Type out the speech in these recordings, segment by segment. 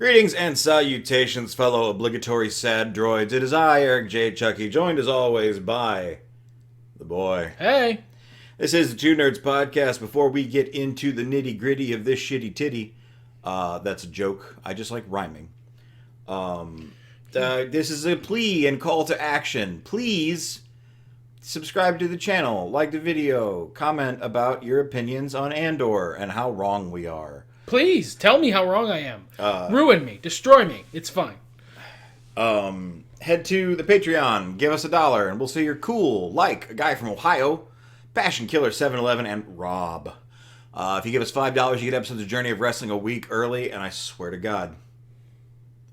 Greetings and salutations, fellow obligatory sad droids. It is I, Eric J. Chucky, joined as always by the boy. Hey. This is the Two Nerds Podcast. Before we get into the nitty gritty of this shitty titty, that's a joke. I just like rhyming. This is a plea and call to action. Please subscribe to the channel, like the video, comment about your opinions on Andor and how wrong we are. Please, tell me how wrong I am. Ruin me. Destroy me. It's fine. Head to the Patreon, give us $1, and we'll say you're cool, like a guy from Ohio, Passion Killer 711, and Rob. If you give us $5, you get episodes of Journey of Wrestling a week early, and I swear to God,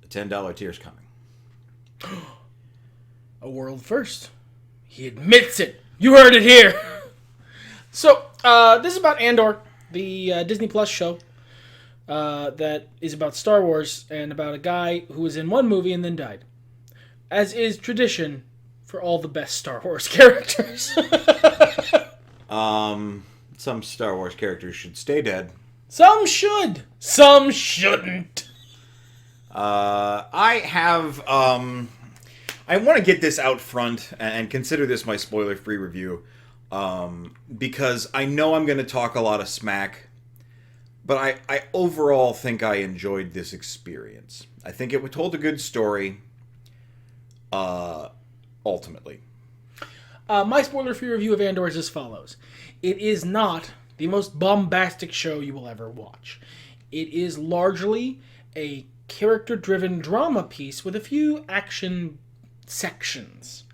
a $10 tier's coming. A world first. He admits it. You heard it here. So, this is about Andor, the Disney Plus show. That is about Star Wars and about a guy who was in one movie and then died. As is tradition for all the best Star Wars characters. Some Star Wars characters should stay dead. Some should. Some shouldn't. I want to get this out front and consider this my spoiler-free review. Because I know I'm going to talk a lot of smack. But I overall think I enjoyed this experience. I think it told a good story, ultimately. My spoiler-free review of Andor is as follows. It is not the most bombastic show you will ever watch. It is largely a character-driven drama piece with a few action sections.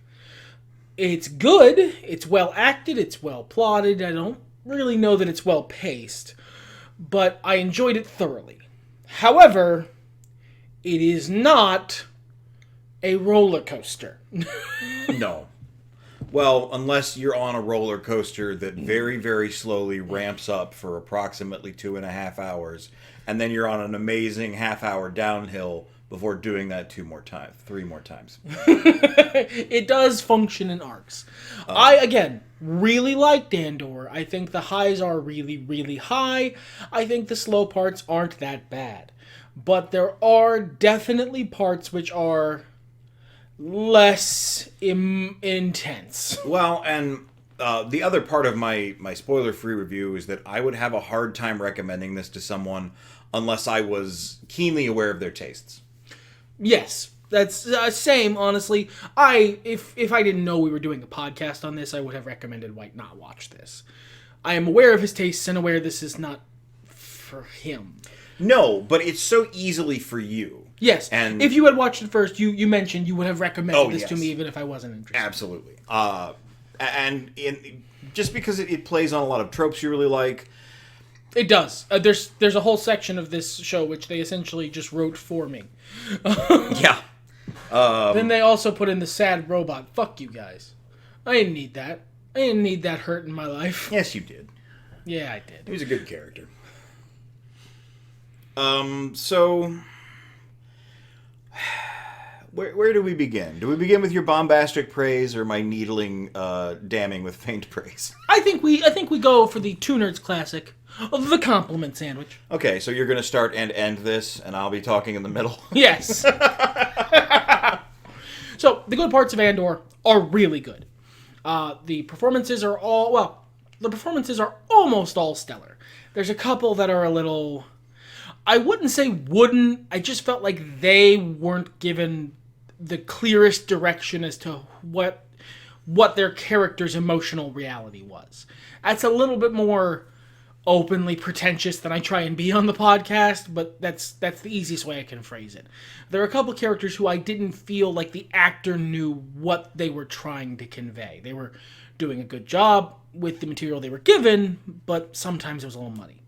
It's good, it's well-acted, it's well-plotted. I don't really know that it's well-paced. But I enjoyed it thoroughly. However, it is not a roller coaster. No. Well, unless you're on a roller coaster that very, very slowly ramps up for approximately 2.5 hours, and then you're on an amazing half-hour downhill before doing that 3 more times. It does function in arcs. I, again, really liked Andor. I think the highs are really, really high. I think the slow parts aren't that bad. But there are definitely parts which are less intense. Well, and the other part of my spoiler-free review is that I would have a hard time recommending this to someone unless I was keenly aware of their tastes. Yes, that's same. Honestly, if I didn't know we were doing a podcast on this, I would have recommended White not watch this. I am aware of his tastes and aware this is not for him. No, but it's so easily for you. Yes, and if you had watched it first, you mentioned you would have recommended this yes. to me even if I wasn't interested. Absolutely. Just because it plays on a lot of tropes you really like. It does. There's a whole section of this show which they essentially just wrote for me. Yeah. Then they also put in the sad robot. Fuck you guys. I didn't need that. I didn't need that hurt in my life. Yes, you did. Yeah, I did. He was a good character. So... Where do we begin? Do we begin with your bombastic praise or my needling, damning with faint praise? I think we go for the Two Nerds classic, the compliment sandwich. Okay, so you're going to start and end this, and I'll be talking in the middle. Yes. So the good parts of Andor are really good. The performances are almost all stellar. There's a couple that are a little, I wouldn't say wooden. I just felt like they weren't given the clearest direction as to what their character's emotional reality was. That's a little bit more openly pretentious than I try and be on the podcast, but that's the easiest way I can phrase it. There are a couple characters who I didn't feel like the actor knew what they were trying to convey. They were doing a good job with the material they were given, but sometimes it was a little muddy.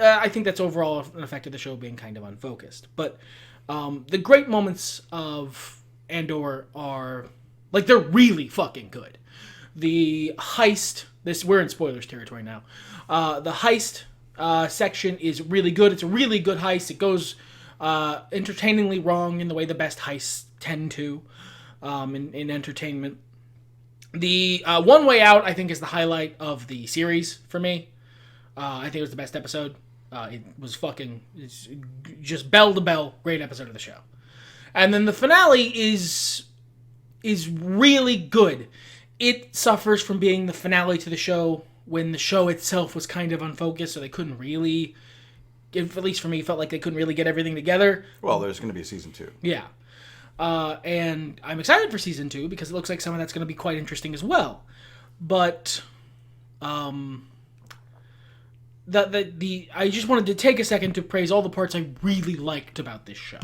I think that's overall an effect of the show being kind of unfocused. But the great moments of Andor are, like, they're really fucking good. The heist, we're in spoilers territory now. The heist section is really good. It's a really good heist. It goes entertainingly wrong in the way the best heists tend to in entertainment. The One Way Out, I think, is the highlight of the series for me. I think it was the best episode. It's just bell to bell, great episode of the show. And then the finale is really good. It suffers from being the finale to the show when the show itself was kind of unfocused, so they couldn't really, at least for me, felt like they couldn't really get everything together. Well, there's going to be a season 2. Yeah. And I'm excited for season 2 because it looks like some of that's going to be quite interesting as well. But I just wanted to take a second to praise all the parts I really liked about this show.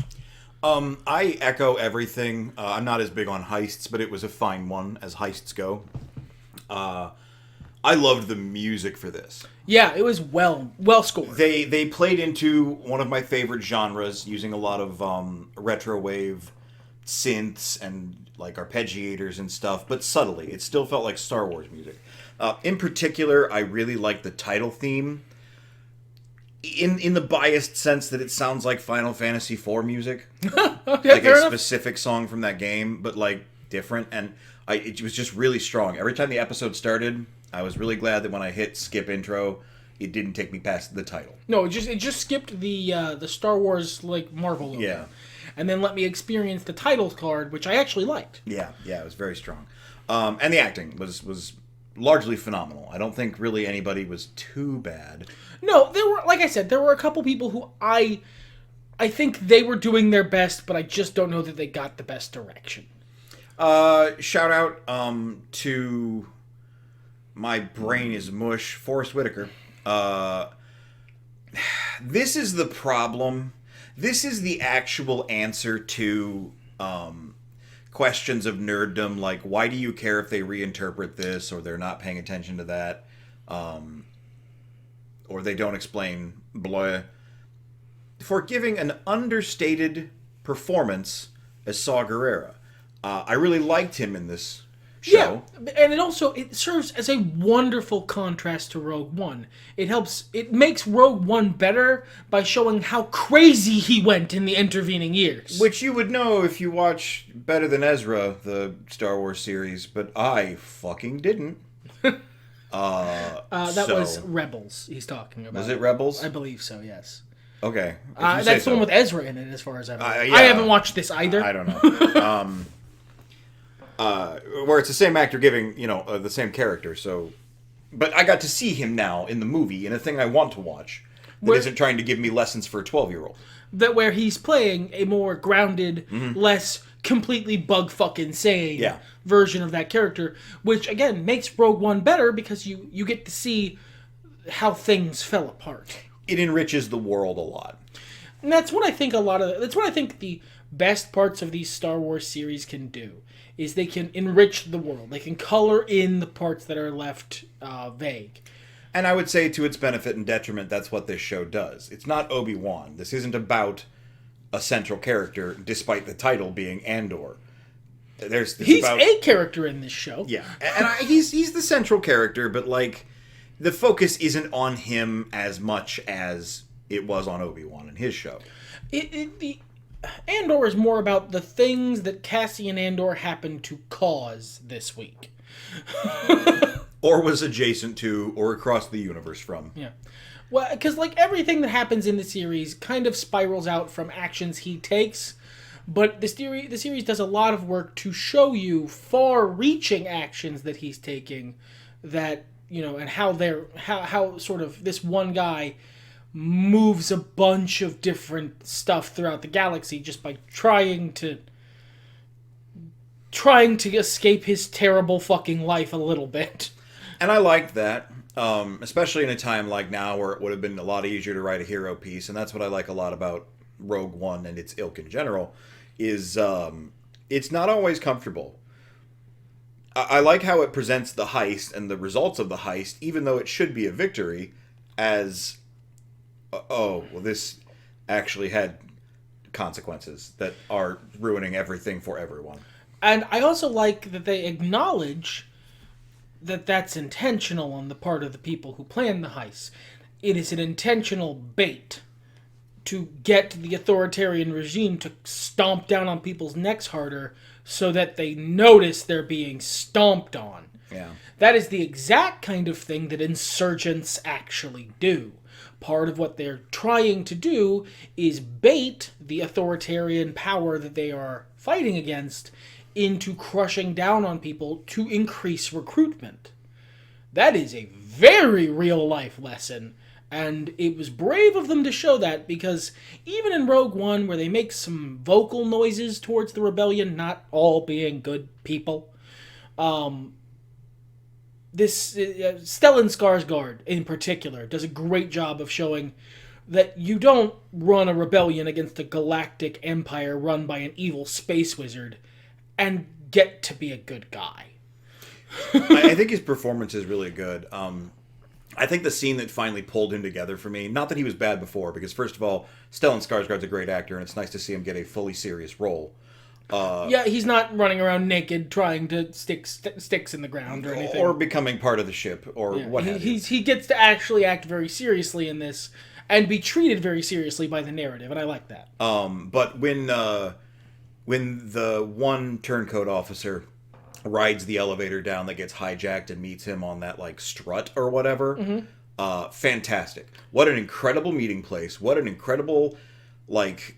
I echo everything. I'm not as big on heists, but it was a fine one as heists go. I loved the music for this. Yeah, it was well scored. They played into one of my favorite genres, using a lot of retro wave synths and like arpeggiators and stuff, but subtly. It still felt like Star Wars music. In particular, I really liked the title theme. In the biased sense that it sounds like Final Fantasy IV music. Okay, like fair a enough. specific song from that game, but like different. And it was just really strong. Every time the episode started, I was really glad that when I hit skip intro, it didn't take me past the title. No, it just skipped the Star Wars like Marvel logo. Yeah. And then let me experience the title card, which I actually liked. Yeah, it was very strong. And the acting was largely phenomenal. I don't think really anybody was too bad. No, there were, like I said, there were a couple people who I think they were doing their best, but I just don't know that they got the best direction. Shout out to my brain is mush, Forrest Whitaker. This is the problem. This is the actual answer to questions of nerddom, like why do you care if they reinterpret this or they're not paying attention to that, or they don't explain blah, for giving an understated performance as Saw Gerrera. I really liked him in this show. Yeah, and it serves as a wonderful contrast to Rogue One. It makes Rogue One better by showing how crazy he went in the intervening years. Which you would know if you watch Better Than Ezra, the Star Wars series, but I fucking didn't. That was Rebels he's talking about. Was it Rebels? I believe so, yes. Okay. That's the one with Ezra in it, as far as I know. Yeah. I haven't watched this either. I don't know. Where it's the same actor giving, the same character, so... But I got to see him now in the movie, in a thing I want to watch, that isn't trying to give me lessons for a 12-year-old. That where he's playing a more grounded, less completely bug-fucking-sane version of that character, which, again, makes Rogue One better because you get to see how things fell apart. It enriches the world a lot. And that's what I think the best parts of these Star Wars series can do, is they can enrich the world. They can color in the parts that are left vague. And I would say to its benefit and detriment, that's what this show does. It's not Obi-Wan. This isn't about a central character, despite the title being Andor. He's a character in this show. Yeah, and he's the central character, but like the focus isn't on him as much as it was on Obi-Wan in his show. Andor is more about the things that Cassian Andor happened to cause this week. Or was adjacent to, or across the universe from. Yeah. Well, because like everything that happens in the series kind of spirals out from actions he takes, but the series does a lot of work to show you far-reaching actions that he's taking, that, and how sort of this one guy moves a bunch of different stuff throughout the galaxy just by trying to escape his terrible fucking life a little bit. And I liked that, especially in a time like now where it would have been a lot easier to write a hero piece, and that's what I like a lot about Rogue One and its ilk in general, is it's not always comfortable. I like how it presents the heist and the results of the heist, even though it should be a victory, as, this actually had consequences that are ruining everything for everyone. And I also like that they acknowledge that that's intentional on the part of the people who plan the heist. It is an intentional bait to get the authoritarian regime to stomp down on people's necks harder so that they notice they're being stomped on. Yeah. That is the exact kind of thing that insurgents actually do. part of what they're trying to do is bait the authoritarian power that they are fighting against into crushing down on people to increase recruitment. That is a very real life lesson, and it was brave of them to show that, because even in Rogue One, where they make some vocal noises towards the rebellion, not all being good people, this Stellan Skarsgård in particular does a great job of showing that you don't run a rebellion against a galactic empire run by an evil space wizard and get to be a good guy. I think his performance is really good. I think the scene that finally pulled him together for me, not that he was bad before, because first of all, Stellan Skarsgård's a great actor, and it's nice to see him get a fully serious role. Yeah, he's not running around naked trying to stick sticks in the ground or anything. Or becoming part of the ship, or what have you. He gets to actually act very seriously in this, and be treated very seriously by the narrative, and I like that. But when the one turncoat officer rides the elevator down that gets hijacked and meets him on that, like, strut or whatever, fantastic. What an incredible meeting place. What an incredible... like,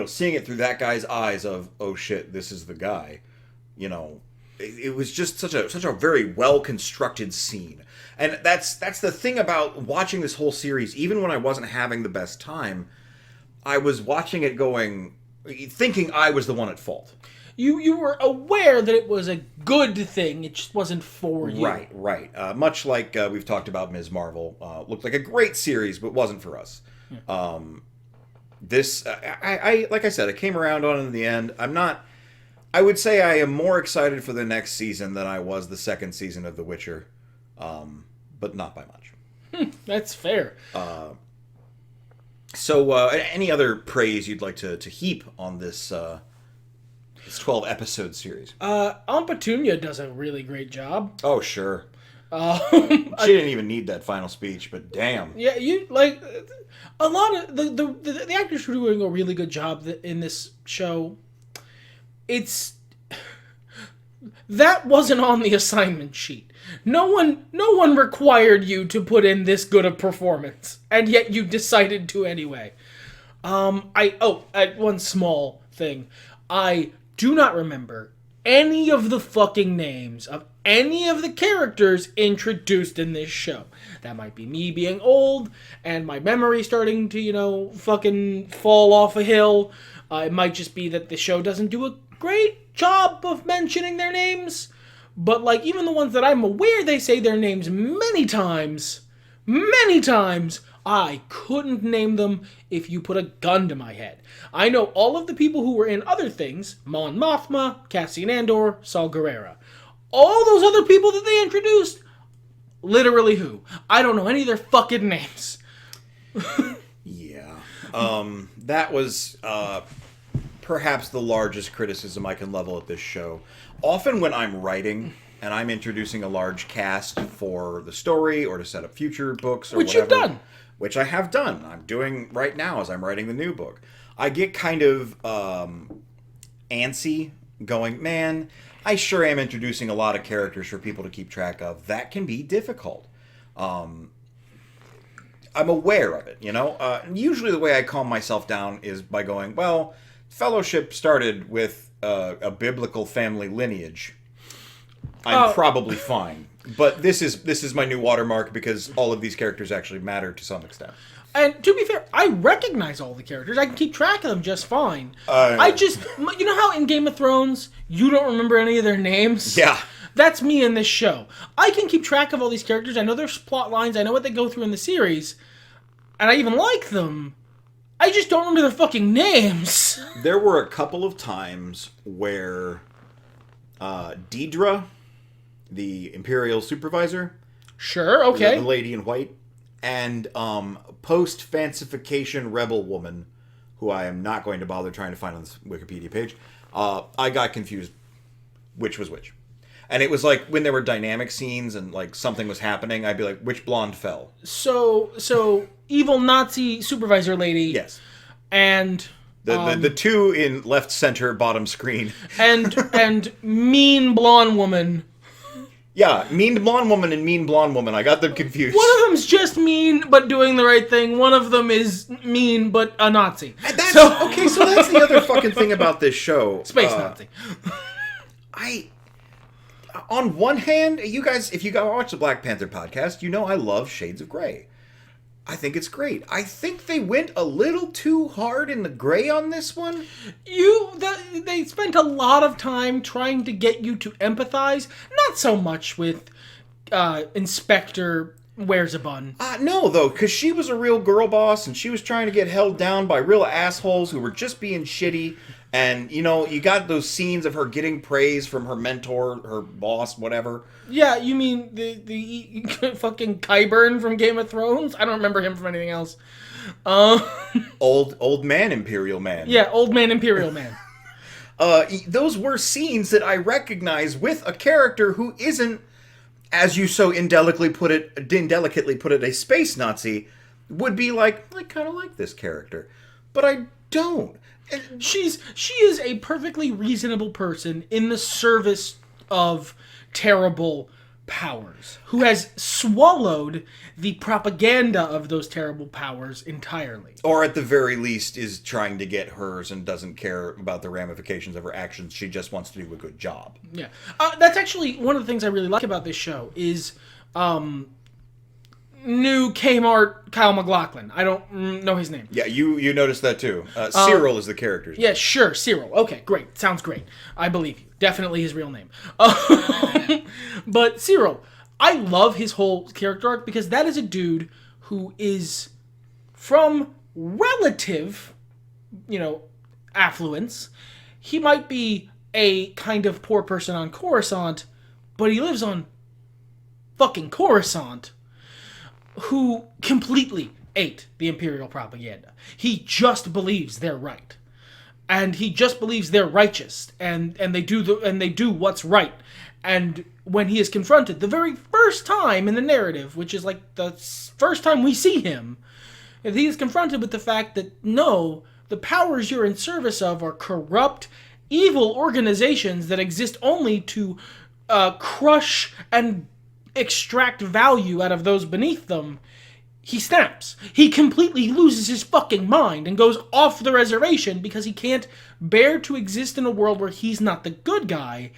seeing it through that guy's eyes of, oh shit, this is the guy, it was just such a very well constructed scene. And that's the thing about watching this whole series. Even when I wasn't having the best time, I was watching it thinking I was the one at fault. You were aware that it was a good thing, it just wasn't for you. Right. Much like we've talked about Ms. Marvel. Looked like a great series, but wasn't for us. Yeah. This, I like I said, I came around on it in the end. I would say I am more excited for the next season than I was the second season of The Witcher, but not by much. That's fair. So, any other praise you'd like to heap on this 12-episode series? Aunt Petunia does a really great job. Oh, sure. She didn't even need that final speech, but damn. Yeah, a lot of the actors were doing a really good job in this show. That wasn't on the assignment sheet. No one required you to put in this good a performance, and yet you decided to anyway. One small thing. I do not remember any of the fucking names of any of the characters introduced in this show. That might be me being old and my memory starting to, fucking fall off a hill. It might just be that the show doesn't do a great job of mentioning their names. But, even the ones that I'm aware they say their names many times, I couldn't name them if you put a gun to my head. I know all of the people who were in other things: Mon Mothma, Cassian Andor, Saw Gerrera. All those other people that they introduced, literally who? I don't know any of their fucking names. Yeah. That was perhaps the largest criticism I can level at this show. Often when I'm writing and I'm introducing a large cast for the story or to set up future books or Which whatever. you've done. Which I have done. I'm doing right now as I'm writing the new book. I get kind of antsy going, man, I sure am introducing a lot of characters for people to keep track of. That can be difficult. I'm aware of it, Usually the way I calm myself down is by going, well, Fellowship started with a biblical family lineage. I'm probably fine. But this is my new watermark because all of these characters actually matter to some extent. And to be fair, I recognize all the characters. I can keep track of them just fine. You know how in Game of Thrones, you don't remember any of their names? Yeah. That's me in this show. I can keep track of all these characters. I know their plot lines. I know what they go through in the series. And I even like them. I just don't remember their fucking names. There were a couple of times where Deidre, the Imperial Supervisor... Sure, okay. The lady in white... and post-fancification rebel woman, who I am not going to bother trying to find on this Wikipedia page, I got confused which was which. And it was like when there were dynamic scenes and like something was happening, I'd be like, which blonde fell? So evil Nazi supervisor lady. Yes. And the two in left center bottom screen. and mean blonde woman. Yeah, mean blonde woman and mean blonde woman. I got them confused. One of them's just mean but doing the right thing. One of them is mean but a Nazi. Okay, so that's the other fucking thing about this show. Space Nazi. On one hand, you guys, if you guys watch the Black Panther podcast, you know I love Shades of Grey. I think it's great. I think they went a little too hard in the gray on this one. They spent a lot of time trying to get you to empathize, not so much with Inspector Wears a Bun. No, though, because she was a real girl boss, and she was trying to get held down by real assholes who were just being shitty. And, you got those scenes of her getting praise from her mentor, her boss, whatever. Yeah, you mean the fucking Qyburn from Game of Thrones? I don't remember him from anything else. Old man Imperial Man. Yeah, old man Imperial Man. Those were scenes that I recognize with a character who isn't, as you so indelicately put it, a space Nazi, would be like, I kind of like this character. But I don't. She is a perfectly reasonable person in the service of terrible powers, who has swallowed the propaganda of those terrible powers entirely. Or at the very least is trying to get hers and doesn't care about the ramifications of her actions. She just wants to do a good job. Yeah. That's actually one of the things I really like about this show is new Kmart Kyle MacLachlan. I don't know his name. Yeah, you noticed that too. Cyril is the character's name. Yeah, sure, Cyril. Okay, great. Sounds great. I believe you. Definitely his real name. But Cyril, I love his whole character arc because that is a dude who is from relative, affluence. He might be a kind of poor person on Coruscant, but he lives on fucking Coruscant, who completely ate the Imperial propaganda. He just believes they're right. And he just believes they're righteous, and they do what's right. And when he is confronted, the very first time in the narrative, which is like the first time we see him, he is confronted with the fact that no, the powers you're in service of are corrupt, evil organizations that exist only to crush and extract value out of those beneath them. He snaps. He completely loses his fucking mind and goes off the reservation because he can't bear to exist in a world where he's not the good guy,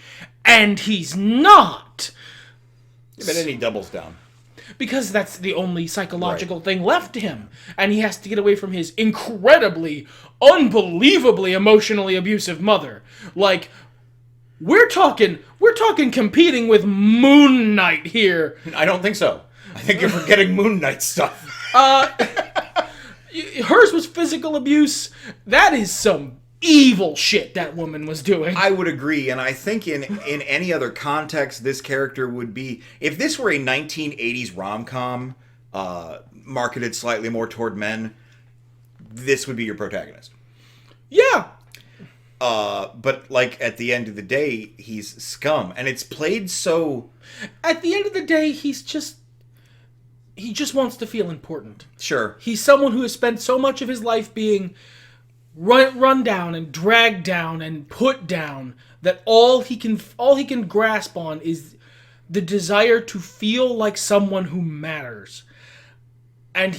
and he's not. Yeah, but then he doubles down. Because that's the only psychological thing left to him. And he has to get away from his incredibly, unbelievably emotionally abusive mother. Like, we're talking competing with Moon Knight here. I don't think so. I think you're forgetting Moon Knight stuff. Hers was physical abuse. That is some evil shit that woman was doing. I would agree, and I think in any other context, this character would be... If this were a 1980s rom-com marketed slightly more toward men, this would be your protagonist. Yeah. But, like, at the end of the day, he's scum. And it's played so... At the end of the day, he just wants to feel important. Sure. He's someone who has spent so much of his life being run down and dragged down and put down that all he can grasp on is the desire to feel like someone who matters. And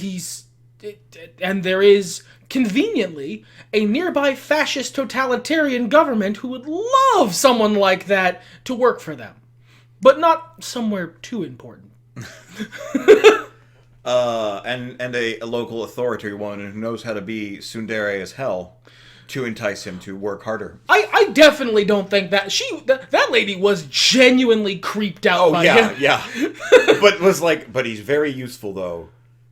there is conveniently a nearby fascist totalitarian government who would love someone like that to work for them, but not somewhere too important. And a local authority woman who knows how to be tsundere as hell to entice him to work harder. I definitely don't think that that lady was genuinely creeped out by him. Yeah. But he's very useful though.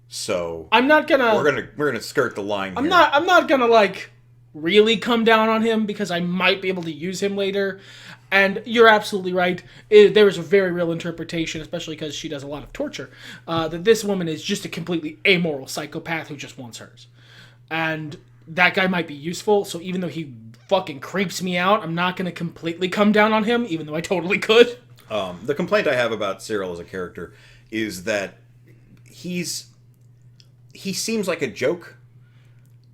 So I'm not gonna. We're gonna skirt the line. I'm not gonna like really come down on him because I might be able to use him later. And you're absolutely right. There is a very real interpretation, especially because she does a lot of torture, that this woman is just a completely amoral psychopath who just wants hers. And that guy might be useful, so even though he fucking creeps me out, I'm not going to completely come down on him, even though I totally could. The complaint I have about Cyril as a character is that he seems like a joke.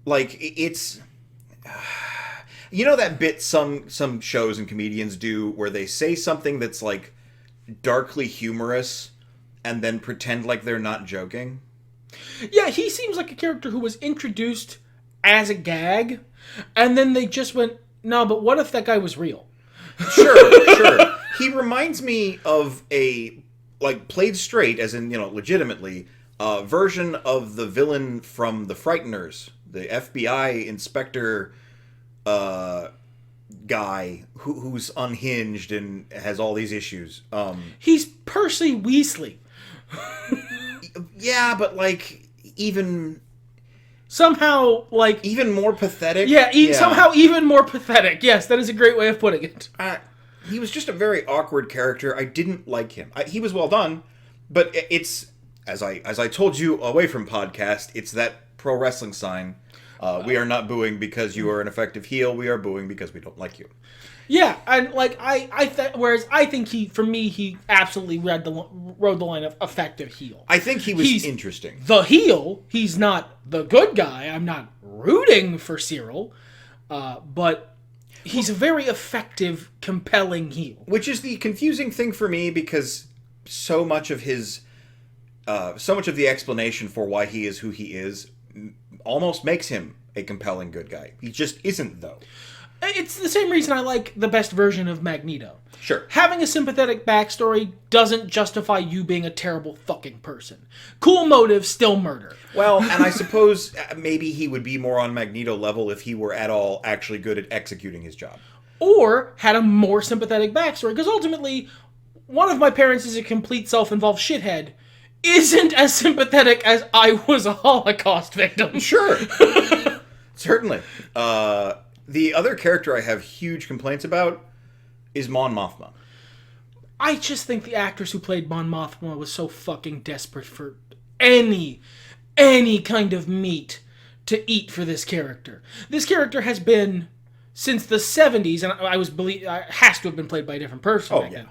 Like, it's... You know that bit some shows and comedians do where they say something that's like darkly humorous and then pretend like they're not joking. Yeah, he seems like a character who was introduced as a gag, and then they just went, no, but what if that guy was real? Sure. He reminds me of a, like, played straight, as in, legitimately, version of the villain from The Frighteners, the FBI inspector guy who's unhinged and has all these issues. He's Percy Weasley. Yeah, but, like, even somehow more pathetic. Yeah, somehow even more pathetic. Yes, that is a great way of putting it. He was just a very awkward character. I didn't like him. He was well done, but it's, as I told you away from podcast, it's that pro wrestling sign. We are not booing because you are an effective heel. We are booing because we don't like you. Yeah, and whereas I think he absolutely rode the line of effective heel. I think he's interesting. The heel, he's not the good guy. I'm not rooting for Cyril, but he's a very effective, compelling heel. Which is the confusing thing for me, because so much of the explanation for why he is who he is almost makes him a compelling good guy. He just isn't, though. It's the same reason I like the best version of Magneto. Sure. Having a sympathetic backstory doesn't justify you being a terrible fucking person. Cool motive, still murder. Well, and I suppose maybe he would be more on Magneto level if he were at all actually good at executing his job. Or had a more sympathetic backstory, because ultimately, one of my parents is a complete self-involved shithead, isn't as sympathetic as I was a Holocaust victim. Sure. Certainly. The other character I have huge complaints about is Mon Mothma. I just think the actress who played Mon Mothma was so fucking desperate for any kind of meat to eat for this character. This character has been, since the 70s, and has to have been played by a different person. Oh, yeah.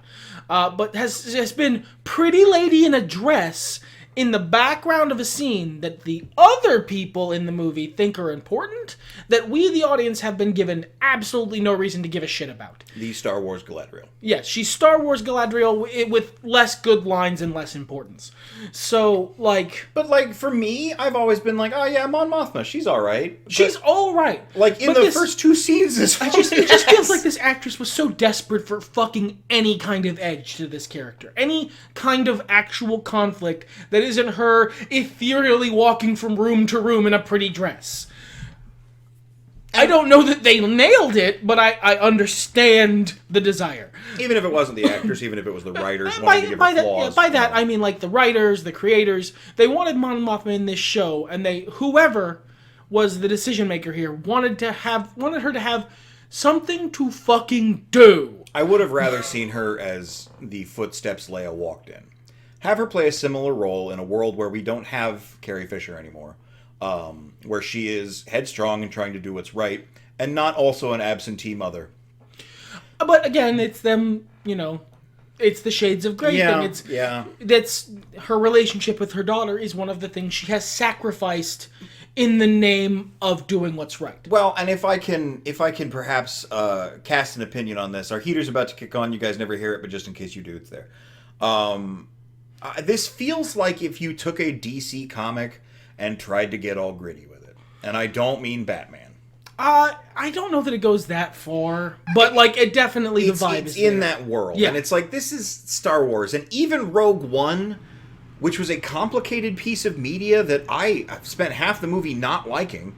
But has been pretty lady in a dress in the background of a scene that the other people in the movie think are important, that we, the audience, have been given absolutely no reason to give a shit about. The Star Wars Galadriel. Yes, she's Star Wars Galadriel with less good lines and less importance. So, But, for me, I've always been like, oh, yeah, Mon Mothma, she's alright. She's alright. In the first two scenes, it just feels like this actress was so desperate for fucking any kind of edge to this character. Any kind of actual conflict that isn't her ethereally walking from room to room in a pretty dress. I don't know that they nailed it, but I understand the desire. Even if it wasn't the actors, even if it was the writers wanting to give her flaws. By that, I mean, the writers, the creators, they wanted Mon Mothma in this show, and whoever was the decision maker here wanted her to have something to fucking do. I would have rather seen her as the footsteps Leia walked in. Have her play a similar role in a world where we don't have Carrie Fisher anymore. Where she is headstrong and trying to do what's right, and not also an absentee mother. But again, it's them, it's the Shades of Grey thing. That's her relationship with her daughter is one of the things she has sacrificed in the name of doing what's right. Well, and if I can perhaps cast an opinion on this, our heater's about to kick on. You guys never hear it, but just in case you do, it's there. This feels like if you took a DC comic and tried to get all gritty with it. And I don't mean Batman. I don't know that it goes that far, but it definitely the vibe is in that world. Yeah. And it's like, this is Star Wars. And even Rogue One, which was a complicated piece of media that I've spent half the movie not liking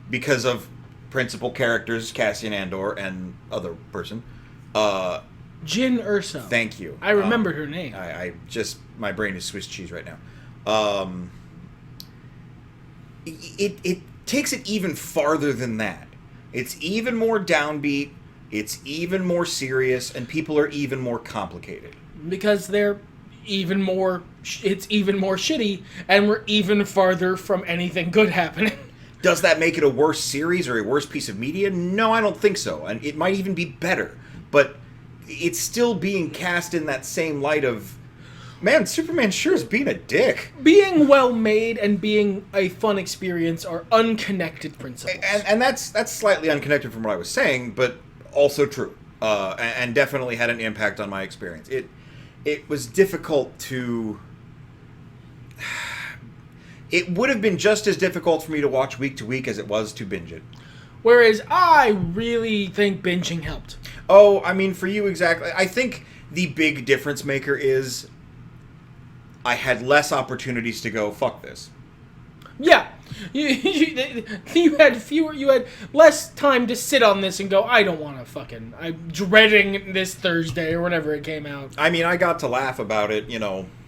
because of principal characters, Cassian Andor and other person. Jyn Erso. Thank you. I remembered her name. My brain is Swiss cheese right now. It takes it even farther than that. It's even more downbeat, it's even more serious, and people are even more complicated. Because they're even more... It's even more shitty, and we're even farther from anything good happening. Does that make it a worse series or a worse piece of media? No, I don't think so. And it might even be better. But it's still being cast in that same light of... Man, Superman sure is being a dick. Being well made and being a fun experience are unconnected principles. And that's slightly unconnected from what I was saying, but also true. And definitely had an impact on my experience. it was difficult to... It would have been just as difficult for me to watch week to week as it was to binge it. Whereas I really think binging helped. Oh, I mean, for you exactly. I think the big difference maker is I had less opportunities to go, fuck this. Yeah. You had less time to sit on this and go, I don't want to fucking... I'm dreading this Thursday or whenever it came out. I mean, I got to laugh about it,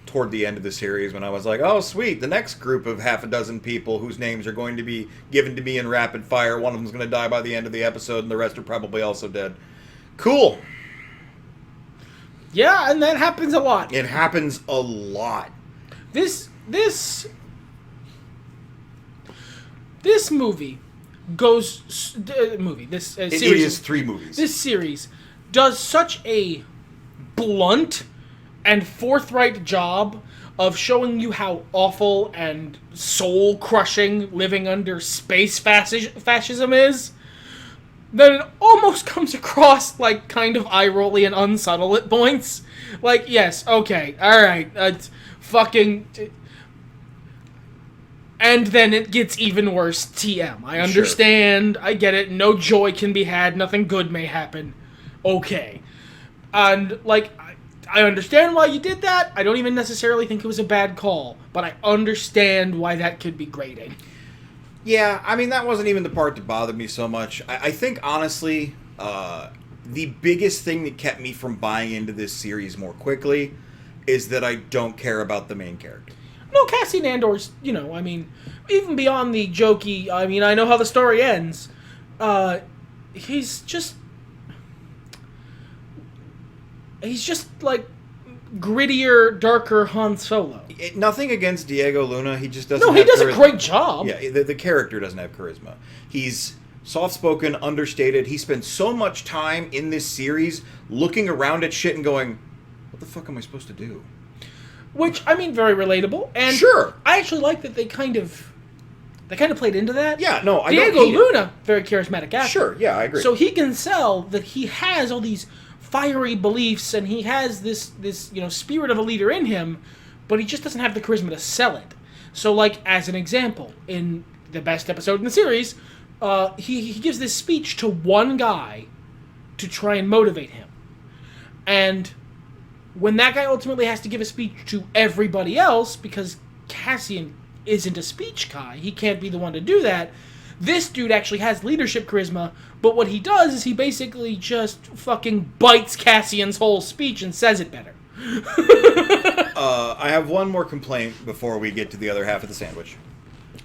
toward the end of the series when I was like, oh, sweet, the next group of half a dozen people whose names are going to be given to me in rapid fire, one of them's going to die by the end of the episode, and the rest are probably also dead. Cool. Yeah, and that happens a lot. It happens a lot. This movie goes... series... It is 3 movies. This series does such a blunt and forthright job of showing you how awful and soul-crushing living under space fascism is, that it almost comes across like kind of eye-rolly and unsubtle at points. Like, yes, okay, alright, fucking... And then it gets even worse, TM. I understand, sure. I get it, no joy can be had, nothing good may happen. Okay. And, like... I understand why you did that. I don't even necessarily think it was a bad call, but I understand why that could be grating. Yeah, I mean, that wasn't even the part that bothered me so much. I think, honestly, the biggest thing that kept me from buying into this series more quickly is that I don't care about the main character. No, Cassian Andor's, even beyond the jokey, I know how the story ends, he's just like grittier, darker Han Solo. Nothing against Diego Luna. He just doesn't. No, he does a great job. Yeah, the character doesn't have charisma. He's soft-spoken, understated. He spends so much time in this series looking around at shit and going, "What the fuck am I supposed to do?" Which very relatable. And sure, I actually like that they kind of played into that. Yeah, no, I Diego don't hate Luna, very charismatic actor. Sure, yeah, I agree. So he can sell that he has all these fiery beliefs and he has this spirit of a leader in him, but he just doesn't have the charisma to sell it. So, like, as an example, in the best episode in the series, he gives this speech to one guy to try and motivate him. And when that guy ultimately has to give a speech to everybody else, because Cassian isn't a speech guy, he can't be the one to do that, this dude actually has leadership charisma, but what he does is he basically just fucking bites Cassian's whole speech and says it better. I have one more complaint before we get to the other half of the sandwich.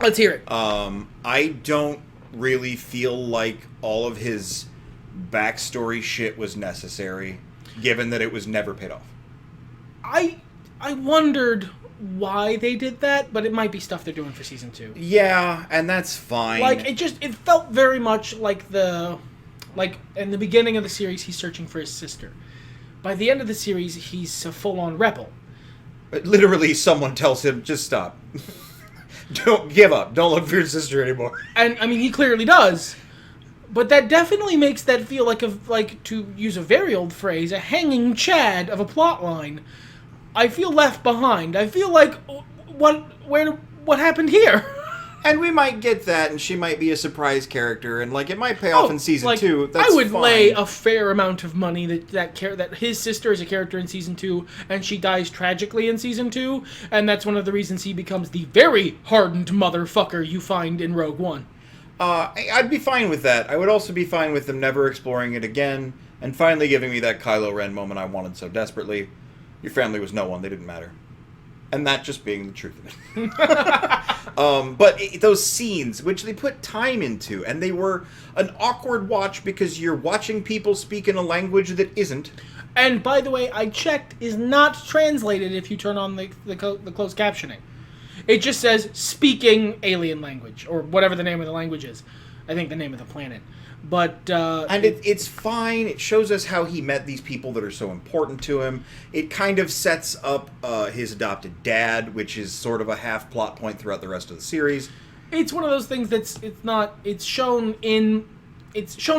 Let's hear it. I don't really feel like all of his backstory shit was necessary, given that it was never paid off. I wondered why they did that, but it might be stuff they're doing for season 2. Yeah, and that's fine. Like, it felt very much like in the beginning of the series, he's searching for his sister. By the end of the series, he's a full-on rebel. But literally, someone tells him, just stop. Don't give up. Don't look for your sister anymore. And, he clearly does. But that definitely makes that feel like, to use a very old phrase, a hanging chad of a plot line. I feel left behind. I feel like, what happened here? And we might get that, and she might be a surprise character, and it might pay off in season 2. That's I would fine. lay a fair amount of money that his sister is a character in season 2, and she dies tragically in season 2, and that's one of the reasons he becomes the very hardened motherfucker you find in Rogue One. I'd be fine with that. I would also be fine with them never exploring it again, and finally giving me that Kylo Ren moment I wanted so desperately. Your family was no one. They didn't matter. And that just being the truth of it. But those scenes, which they put time into, and they were an awkward watch because you're watching people speak in a language that isn't. And, by the way, I checked, is not translated if you turn on the closed captioning. It just says, speaking alien language, or whatever the name of the language is. I think the name of the planet. But and it's fine. It shows us how he met these people that are so important to him. It kind of sets up his adopted dad, which is sort of a half plot point throughout the rest of the series. It's one of those things it's shown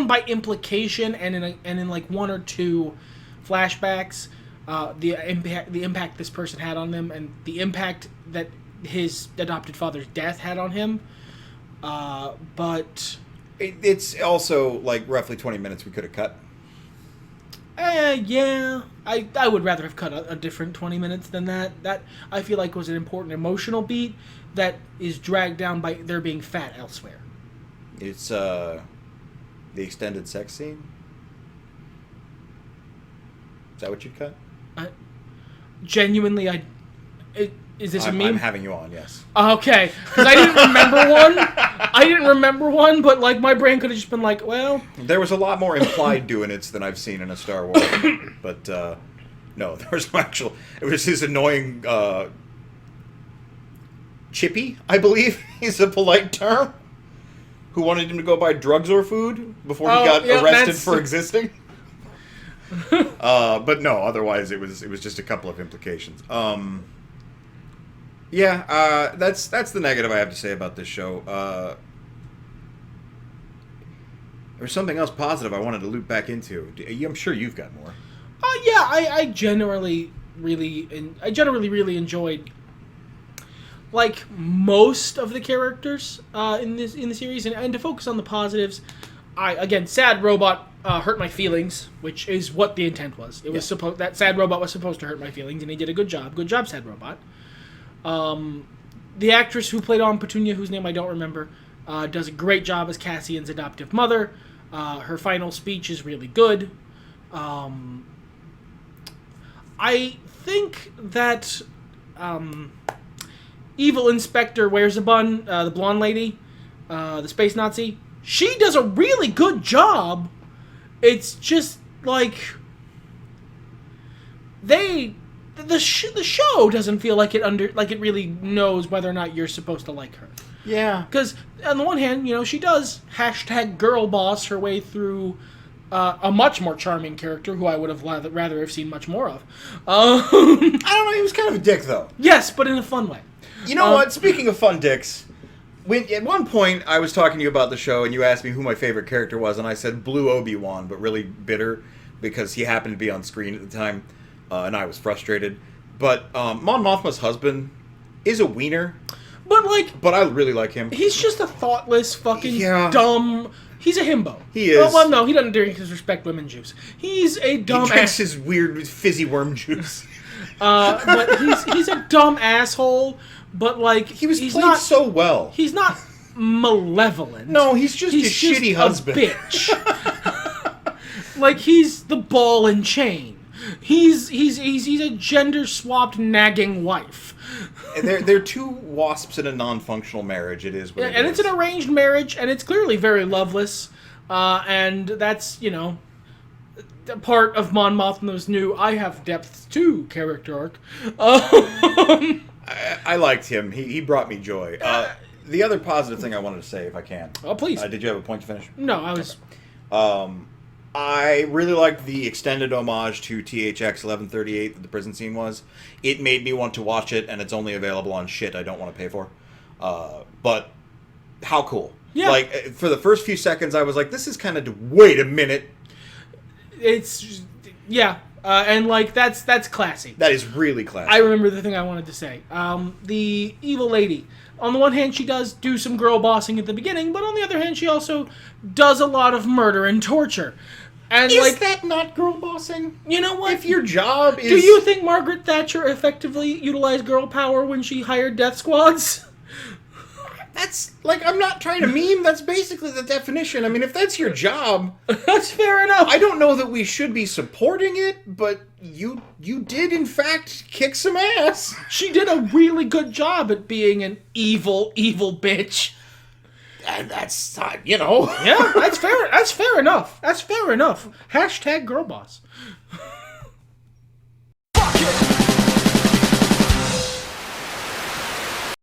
by implication and in like one or two flashbacks, the impact this person had on them, and the impact that his adopted father's death had on him. But it's also like roughly 20 minutes we could have cut. Yeah, I would rather have cut a different 20 minutes than that. That, I feel like, was an important emotional beat that is dragged down by there being fat elsewhere. It's the extended sex scene. Is that what you'd cut? Genuinely, is this a meme? I'm having you on, yes. Okay, because I didn't remember one. But like my brain could have just been like, well, there was a lot more implied doing it than I've seen in a Star Wars. But no, there was no actual. It was his annoying Chippy, I believe, is a polite term, who wanted him to go buy drugs or food before he got arrested for existing. But no, otherwise it was just a couple of implications. That's the negative I have to say about this show. There's something else positive I wanted to loop back into. I'm sure you've got more. I generally really enjoyed like most of the characters in the series, and to focus on the positives. Sad robot hurt my feelings, which is what the intent was. It was supposed that sad robot was supposed to hurt my feelings, and he did a good job. Good job, sad robot. The actress who played on Petunia, whose name I don't remember, does a great job as Cassian's adoptive mother. Her final speech is really good. I think that Evil Inspector Wears a Bun, the blonde lady, the space Nazi, she does a really good job. It's just like the show doesn't feel like it really knows whether or not you're supposed to like her. Yeah. Because on the one hand, she does #girl boss her way through a much more charming character who I would have rather have seen much more of. I don't know. He was kind of a dick, though. Yes, but in a fun way. You know what? Speaking of fun dicks, at one point I was talking to you about the show, and you asked me who my favorite character was, and I said Blue Obi-Wan, but really bitter because he happened to be on screen at the time, and I was frustrated. But Mon Mothma's husband is a wiener. But I really like him. He's just a thoughtless, fucking dumb. He's a himbo. He is. Well, no, he doesn't disrespect women juice. He's a dumb. He drinks his weird fizzy worm juice. But he's a dumb asshole. But he's played not so well. He's not malevolent. No, he's just a shitty husband. A bitch. He's the ball and chain. He's a gender swapped nagging wife. They're two wasps in a non-functional marriage. It is what it is. And it's an arranged marriage, and it's clearly very loveless. And that's, part of Mon Mothma's new I have depth too character arc. I liked him. He brought me joy. The other positive thing I wanted to say, if I can. Oh, please. Did you have a point to finish? No, I was... Okay. I really liked the extended homage to THX 1138 that the prison scene was. It made me want to watch it, and it's only available on shit I don't want to pay for. But how cool. Yeah. For the first few seconds, I was like, this is kind of... Wait a minute. It's... Yeah. And that's classy. That is really classy. I remember the thing I wanted to say. The evil lady. On the one hand, she does do some girl bossing at the beginning, but on the other hand, she also does a lot of murder and torture. And is that not girl bossing? You know what? If your job is... Do you think Margaret Thatcher effectively utilized girl power when she hired death squads? That's, I'm not trying to meme. That's basically the definition. I mean, if that's your job... That's fair enough. I don't know that we should be supporting it, but you did, in fact, kick some ass. She did a really good job at being an evil, evil bitch. And that's, Yeah, that's fair. That's fair enough. That's fair enough. #girlboss. Fuck it.